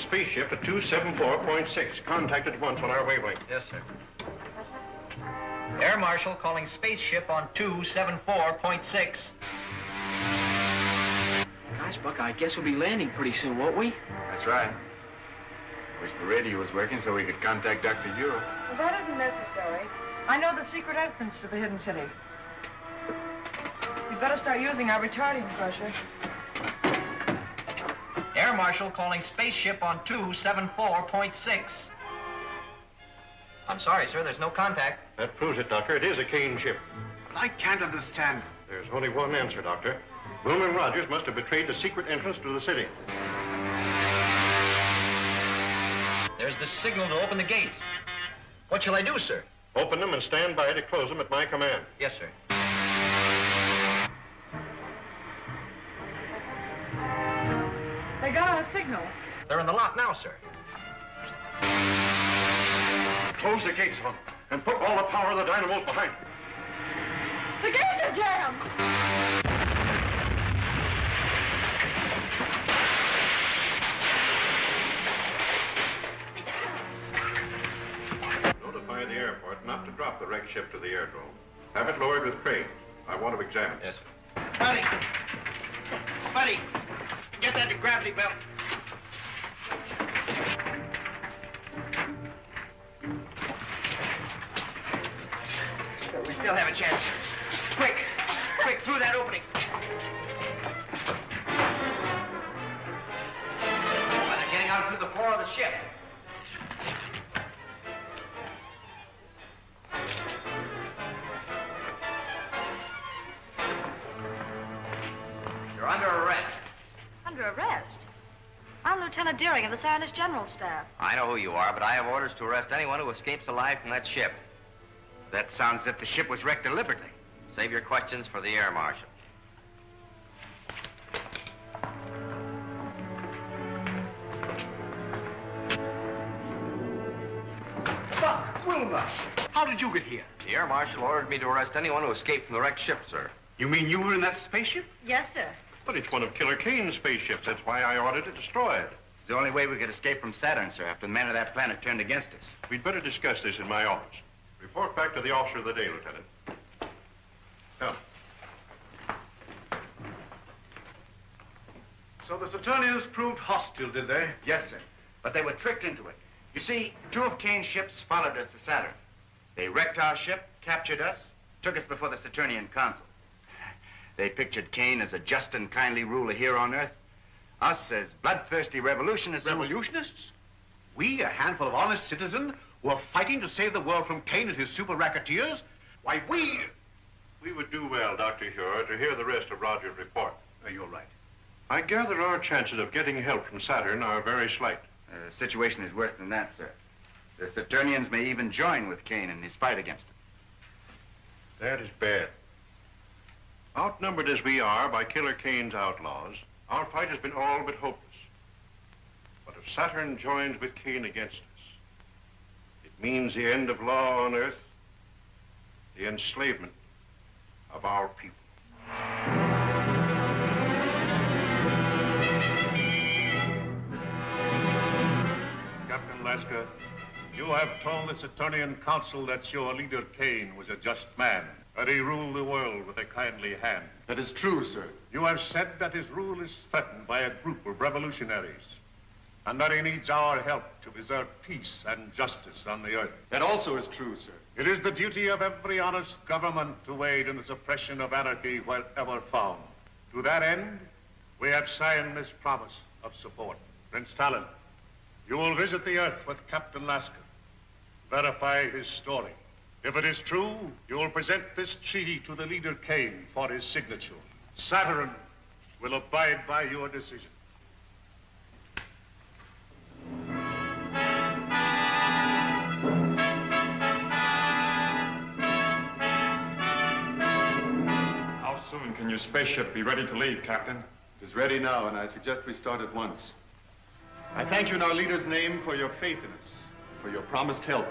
spaceship at 274.6. Contact at once on our wavelength. Yes, sir. Air Marshal calling spaceship on 274.6. Gosh, Buck, I guess we'll be landing pretty soon, won't we? That's right. Wish the radio was working so we could contact Dr. Hero. Well, that isn't necessary. I know the secret entrance to the hidden city. We'd better start using our retarding pressure. Air Marshal calling spaceship on 274.6. I'm sorry, sir, there's no contact. That proves it, Doctor. It is a Kane ship. I can't understand. There's only one answer, Doctor. Boone and Rogers must have betrayed the secret entrance to the city. There's the signal to open the gates. What shall I do, sir? Open them and stand by to close them at my command. Yes, sir. They got our signal. They're in the lock now, sir. Close the gates on them and put all the power of the dynamos behind them. The gates are jammed! Notify the airport not to drop the wrecked ship to the airdrome. Have it lowered with cranes. I want to examine it. Yes, sir. Buddy! Buddy! Get that gravity belt. We still have a chance. Quick! Quick, through that opening. Well, they're getting out through the floor of the ship. You're under arrest. Under arrest? I'm Lieutenant Deering of the Scientist General Staff. I know who you are, but I have orders to arrest anyone who escapes alive from that ship. That sounds as if the ship was wrecked deliberately. Save your questions for the Air Marshal. Buck, Wilma, how did you get here? The Air Marshal ordered me to arrest anyone who escaped from the wrecked ship, sir. You mean you were in that spaceship? Yes, sir. But it's one of Killer Kane's spaceships. That's why I ordered it destroyed. It's the only way we could escape from Saturn, sir, after the men of that planet turned against us. We'd better discuss this in my office. Report back to the officer of the day, Lieutenant. Come. So the Saturnians proved hostile, did they? Yes, sir. But they were tricked into it. You see, 2 of Kane's ships followed us to Saturn. They wrecked our ship, captured us, took us before the Saturnian consul. They pictured Kane as a just and kindly ruler here on Earth. Us as bloodthirsty revolutionists. Revolutionists? We, a handful of honest citizens, who are fighting to save the world from Kane and his super racketeers? Why, we would do well, Dr. Huer, to hear the rest of Rogers' report. You're right. I gather our chances of getting help from Saturn are very slight. The situation is worse than that, sir. The Saturnians may even join with Kane in his fight against him. That is bad. Outnumbered as we are by Killer Kane's outlaws, our fight has been all but hopeless. But if Saturn joins with Kane against us, it means the end of law on Earth, the enslavement of our people. Captain Lasker, you have told the Saturnian Council that your leader Kane was a just man, that he ruled the world with a kindly hand. That is true, sir. You have said that his rule is threatened by a group of revolutionaries, and that he needs our help to preserve peace and justice on the Earth. That also is true, sir. It is the duty of every honest government to aid in the suppression of anarchy wherever found. To that end, we have signed this promise of support. Prince Talon, you will visit the Earth with Captain Lasker. Verify his story. If it is true, you will present this treaty to the leader Kane for his signature. Saturn will abide by your decision. How soon can your spaceship be ready to leave, Captain? It is ready now, and I suggest we start at once. I thank you in our leader's name for your faith in us, for your promised help.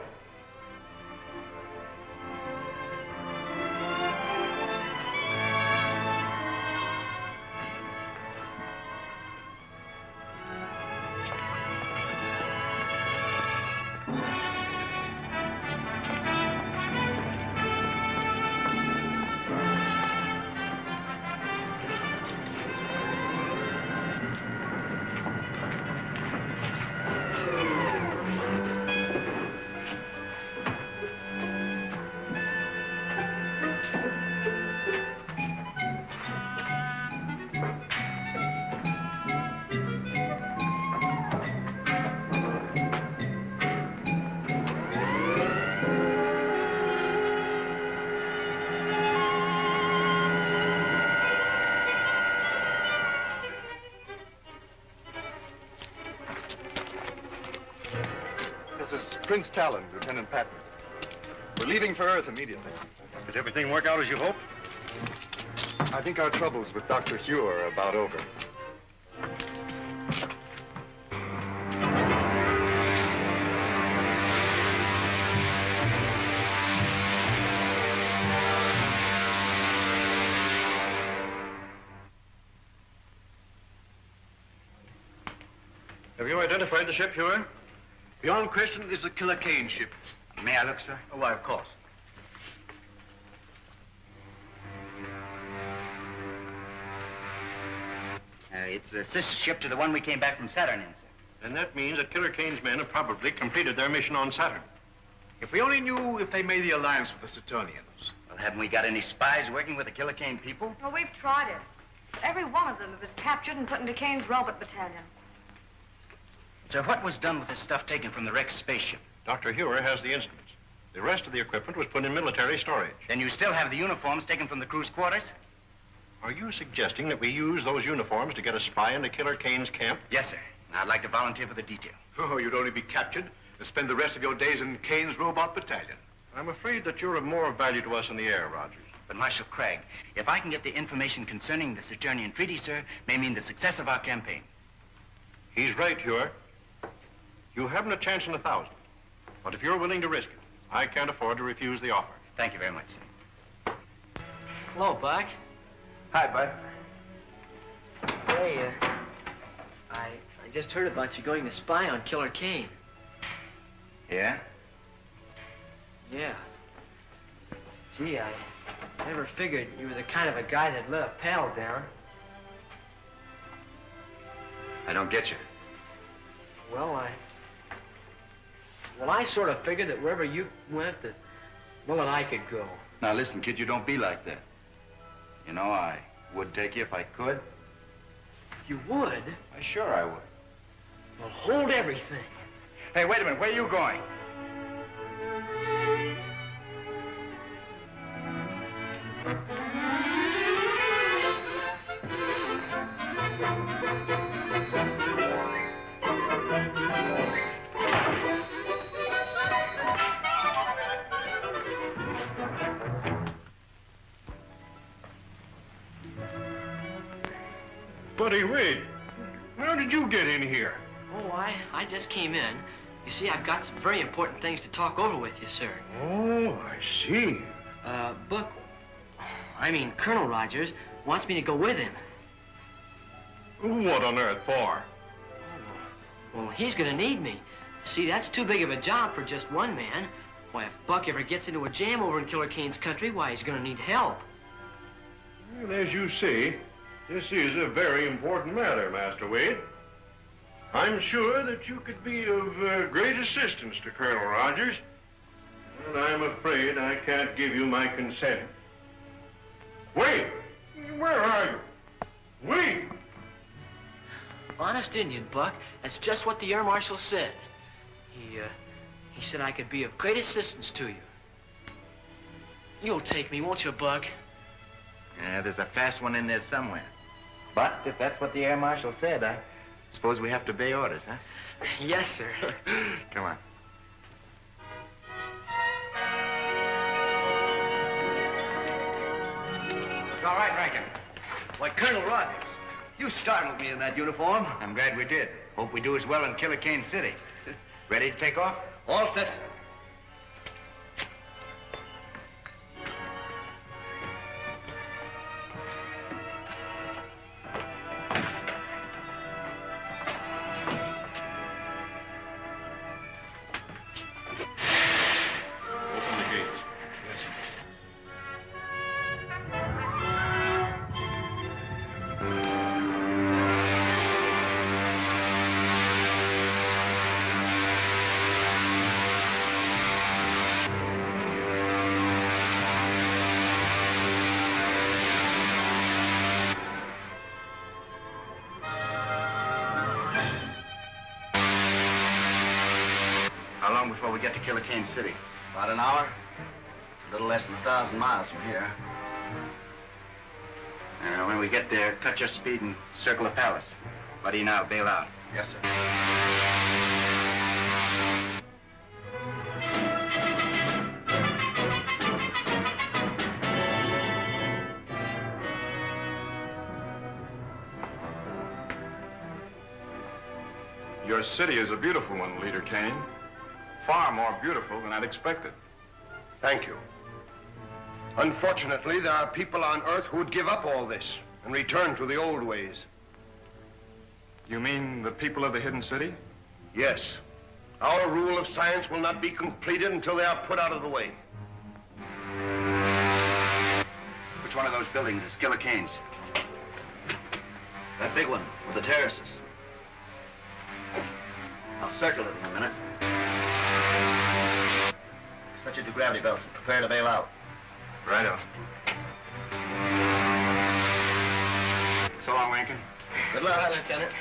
Prince Talon, Lieutenant Patton. We're leaving for Earth immediately. Did everything work out as you hoped? I think our troubles with Dr. Hugh are about over. Have you identified the ship, Huey? Beyond question, it's a Killer Kane ship. May I look, sir? Oh, why, of course. It's a sister ship to the one we came back from Saturn in, sir. And that means that Killer Kane's men have probably completed their mission on Saturn. If we only knew if they made the alliance with the Saturnians. Well, haven't we got any spies working with the Killer Kane people? Well, we've tried it. But every one of them have been captured and put into Kane's robot battalion. Sir, what was done with the stuff taken from the wrecked spaceship? Dr. Hewer has the instruments. The rest of the equipment was put in military storage. Then you still have the uniforms taken from the crew's quarters? Are you suggesting that we use those uniforms to get a spy into Killer Kane's camp? Yes, sir. I'd like to volunteer for the detail. Oh, you'd only be captured and spend the rest of your days in Kane's robot battalion. I'm afraid that you're of more value to us in the air, Rogers. But, Marshal Craig, if I can get the information concerning the Saturnian treaty, sir, may mean the success of our campaign. He's right, Hewer. You haven't a chance in 1,000. But if you're willing to risk it, I can't afford to refuse the offer. Thank you very much, sir. Hello, Buck. Hi, Bud. Say, I just heard about you going to spy on Killer Kane. Yeah? Yeah. Gee, I never figured you were the kind of a guy that let a pal down. I don't get you. Well, I sort of figured that wherever you went, that Will and I could go. Now, listen, kid, you don't be like that. You know, I would take you if I could. You would? Sure I would. Well, hold everything. Hey, wait a minute. Where are you going? Buddy Wade, how did you get in here? Oh, I just came in. You see, I've got some very important things to talk over with you, sir. Oh, I see. Buck, I mean, Colonel Rogers wants me to go with him. What on earth for? Well, he's gonna need me. See, that's too big of a job for just one man. Why, if Buck ever gets into a jam over in Killer Kane's country, why, he's gonna need help. Well, as you say, this is a very important matter, Master Wade. I'm sure that you could be of great assistance to Colonel Rogers, and I'm afraid I can't give you my consent. Wade! Where are you? Wade! Honest Indian, Buck. That's just what the Air Marshal said. He said I could be of great assistance to you. You'll take me, won't you, Buck? Yeah, there's a fast one in there somewhere. But if that's what the Air Marshal said, I suppose we have to obey orders, huh? Yes, sir. Come on. It's all right, Rankin. Why, Colonel Rogers, you startled me in that uniform. I'm glad we did. Hope we do as well in Killer Kane City. Ready to take off? All set, sir. Open the gates. How long before we get to Killer Kane City? About an hour. A little less than 1,000 miles from here. When we get there, cut your speed and circle the palace. Buddy, now bail out. Yes, sir. Your city is a beautiful one, Leader Kane. Far more beautiful than I'd expected. Thank you. Unfortunately, there are people on Earth who would give up all this and return to the old ways. You mean the people of the hidden city? Yes. Our rule of science will not be completed until they are put out of the way. Which one of those buildings is Killer Kane's? That big one with the terraces. I'll circle it in a minute. Set your gravity belts and prepare to bail out. Righto. So long, Rankin. Good luck, Lieutenant.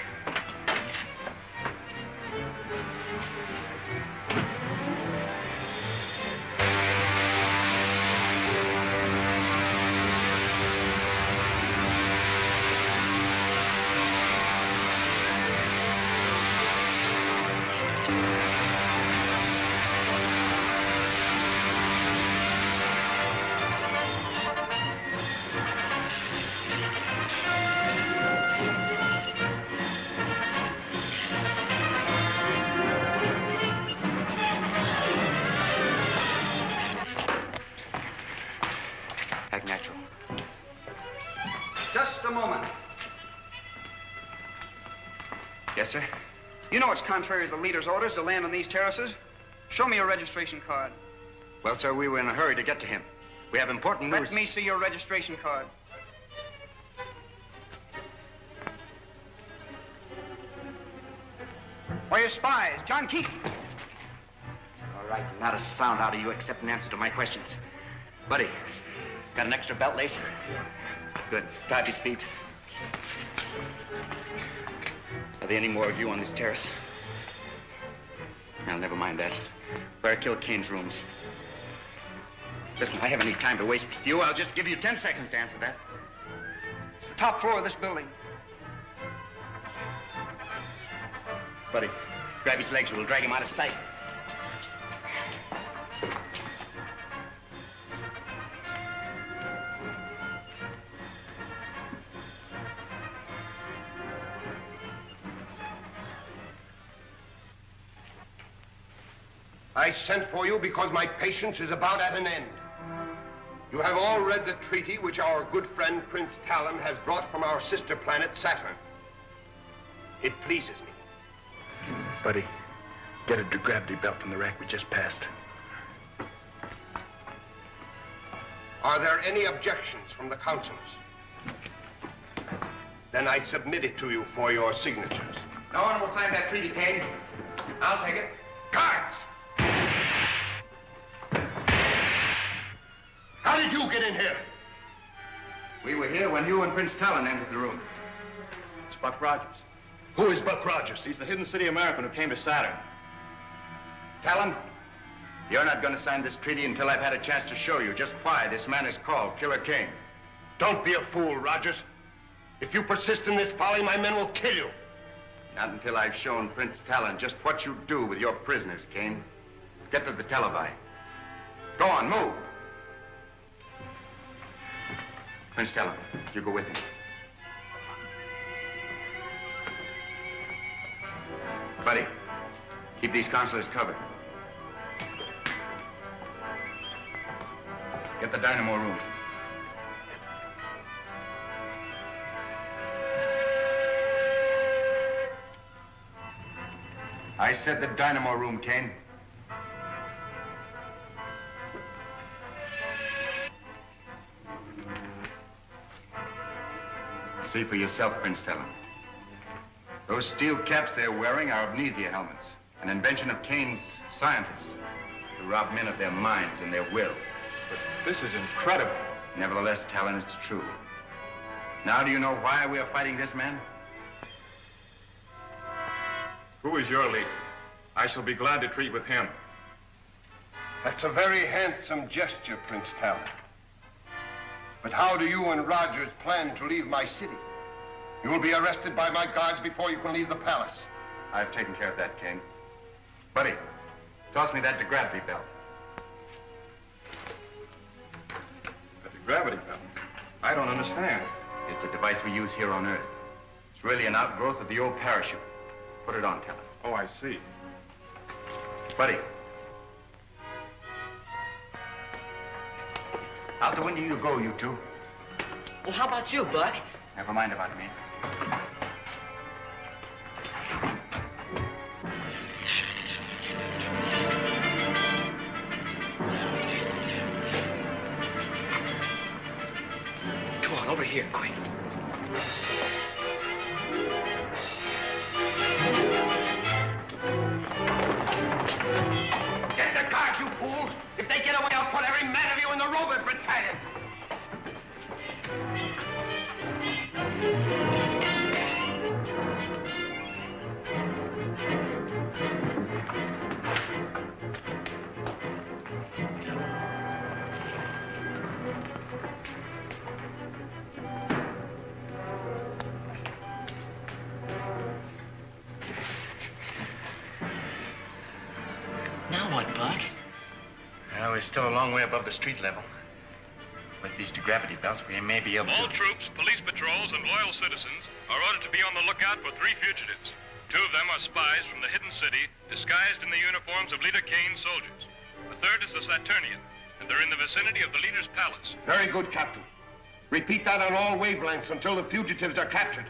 Natural. Just a moment. Yes, sir? You know it's contrary to the leader's orders to land on these terraces. Show me your registration card. Well, sir, we were in a hurry to get to him. We have important news. Let me see your registration card. Why, your spies, John Keaton. All right, not a sound out of you except an answer to my questions. Buddy, got an extra belt lace? Good. Tie up his feet. Are there any more of you on this terrace? Well, never mind that. Where are Killer Kane's rooms? Listen, I haven't any time to waste with you. I'll just give you 10 seconds to answer that. It's the top floor of this building. Buddy, grab his legs or we'll drag him out of sight. I sent for you because my patience is about at an end. You have all read the treaty which our good friend Prince Talon has brought from our sister planet Saturn. It pleases me. Buddy, get a gravity belt from the rack we just passed. Are there any objections from the councilors? Then I submit it to you for your signatures. No one will sign that treaty, Kane. I'll take it. Guards! How did you get in here? We were here when you and Prince Talon entered the room. It's Buck Rogers. Who is Buck Rogers? He's the hidden city American who came to Saturn. Talon, you're not going to sign this treaty until I've had a chance to show you just why this man is called Killer Kane. Don't be a fool, Rogers. If you persist in this folly, my men will kill you. Not until I've shown Prince Talon just what you do with your prisoners, Kane. Get to the televi. Go on, move. Prince Talon, you go with him. Buddy, keep these counselors covered. Get the dynamo room. I said the dynamo room, Kane. See for yourself, Prince Talon. Those steel caps they're wearing are amnesia helmets, an invention of Kane's scientists to rob men of their minds and their will. But this is incredible. Nevertheless, Talon, it's true. Now do you know why we are fighting this man? Who is your leader? I shall be glad to treat with him. That's a very handsome gesture, Prince Talon. But how do you and Rogers plan to leave my city? You will be arrested by my guards before you can leave the palace. I've taken care of that, King. Buddy, toss me that gravity belt. The gravity belt? I don't understand. It's a device we use here on Earth. It's really an outgrowth of the old parachute. Put it on, Talon. Oh, I see. Buddy. Out the window you go, you two. Well, how about you, Buck? Never mind about me. Come on, over here, quick. Get the guards, you fools! If they get away, I'll put every man of you in the robot battalion! Now what, Buck? Well, we're still a long way above the street level. With these gravity belts, we may be able to... All troops, police patrols, and loyal citizens are ordered to be on the lookout for 3 fugitives. 2 of them are spies from the hidden city, disguised in the uniforms of Leader Kane's soldiers. The 3rd is the Saturnian, and they're in the vicinity of the leader's palace. Very good, Captain. Repeat that on all wavelengths until the fugitives are captured.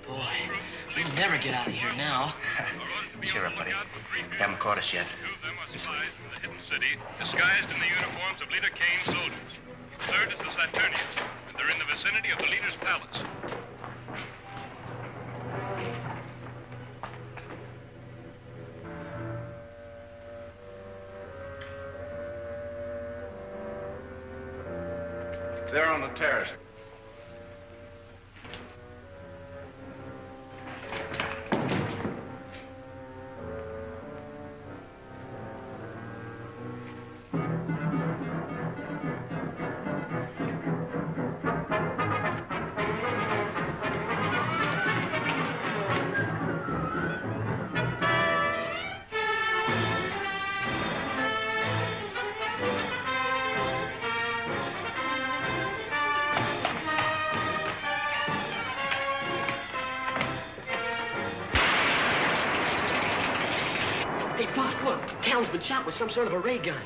Boy, we'll never get out of here now. Cheer up, buddy. They haven't caught us yet. 2 of them are spies from the hidden city, disguised in the uniforms of Leader Kane's soldiers. The 3rd is the Saturnian, and they're in the vicinity of the leader's palace. They're on the terrace. Hey, Buck, look. Talon's been shot with some sort of a ray gun.